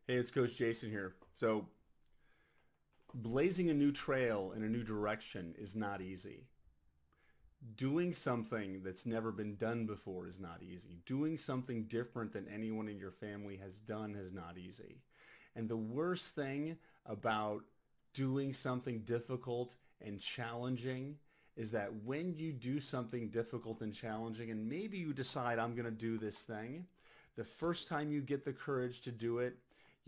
Hey, it's Coach Jason here. So, blazing a new trail in a new direction is not easy. Doing something that's never been done before is not easy. Doing something different than anyone in your family has done is not easy. And the worst thing about doing something difficult and challenging is that when you do something difficult and challenging and maybe you decide I'm going to do this thing, the first time you get the courage to do it,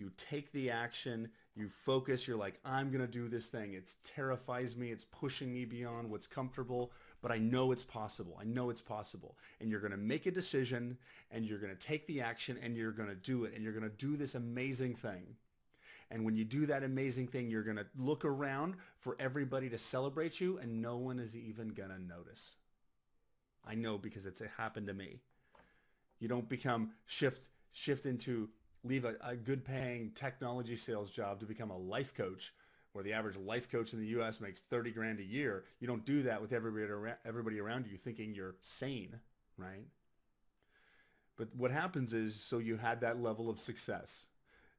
you take the action, you focus, you're like, I'm going to do this thing. It terrifies me. It's pushing me beyond what's comfortable, but I know it's possible. I know it's possible. And you're going to make a decision and you're going to take the action and you're going to do it and you're going to do this amazing thing. And when you do that amazing thing, you're going to look around for everybody to celebrate you and no one is even going to notice. I know because it's happened to me. You don't shift into leave a good paying technology sales job to become a life coach where the average life coach in the US makes 30 grand a year. You don't do that with everybody around you thinking you're sane, right? But what happens is, so you had that level of success.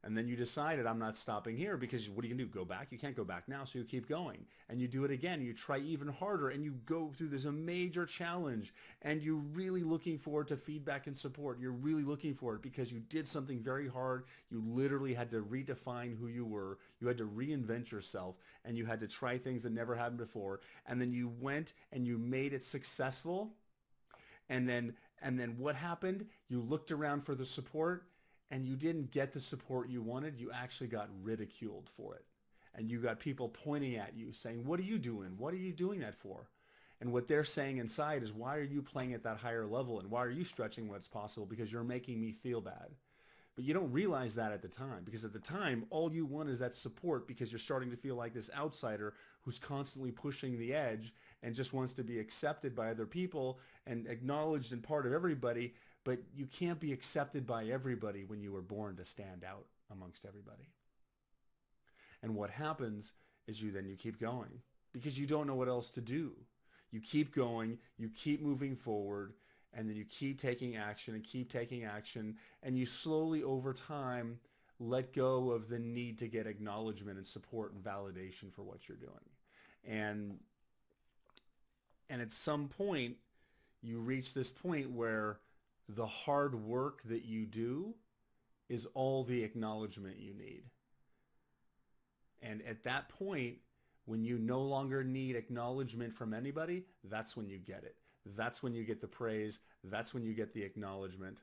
And then you decided, I'm not stopping here, because what are you going to do? Go back? You can't go back now, so you keep going. And you do it again. You try even harder, and you go through this major challenge, and you're really looking forward to feedback and support. You're really looking for it because you did something very hard. You literally had to redefine who you were. You had to reinvent yourself, and you had to try things that never happened before. And then you went and you made it successful. And then what happened? You looked around for the support, and you didn't get the support you wanted. You actually got ridiculed for it. And you got people pointing at you saying, what are you doing? What are you doing that for? And what they're saying inside is, why are you playing at that higher level? And why are you stretching what's possible? Because you're making me feel bad. But you don't realize that at the time, because at the time, all you want is that support, because you're starting to feel like this outsider who's constantly pushing the edge and just wants to be accepted by other people and acknowledged and part of everybody. But you can't be accepted by everybody when you were born to stand out amongst everybody. And what happens is you keep going because you don't know what else to do. You keep going, you keep moving forward, and then you keep taking action and keep taking action, and you slowly over time let go of the need to get acknowledgement and support and validation for what you're doing. And at some point, you reach this point where the hard work that you do is all the acknowledgement you need. And at that point, when you no longer need acknowledgement from anybody, that's when you get it. That's when you get the praise. That's when you get the acknowledgement.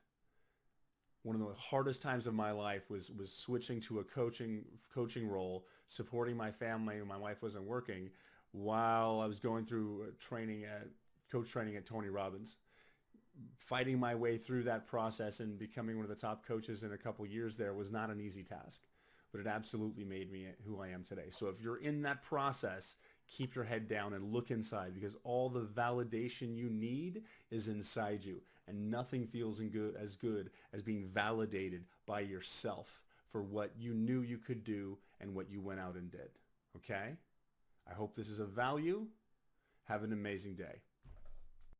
One of the hardest times of my life was switching to a coaching role, supporting my family when my wife wasn't working, while I was going through coach training at Tony Robbins. Fighting my way through that process and becoming one of the top coaches in a couple years there was not an easy task, but it absolutely made me who I am today. So if you're in that process, keep your head down and look inside, because all the validation you need is inside you, and nothing feels as good as being validated by yourself for what you knew you could do and what you went out and did. Okay? I hope this is of value. Have an amazing day.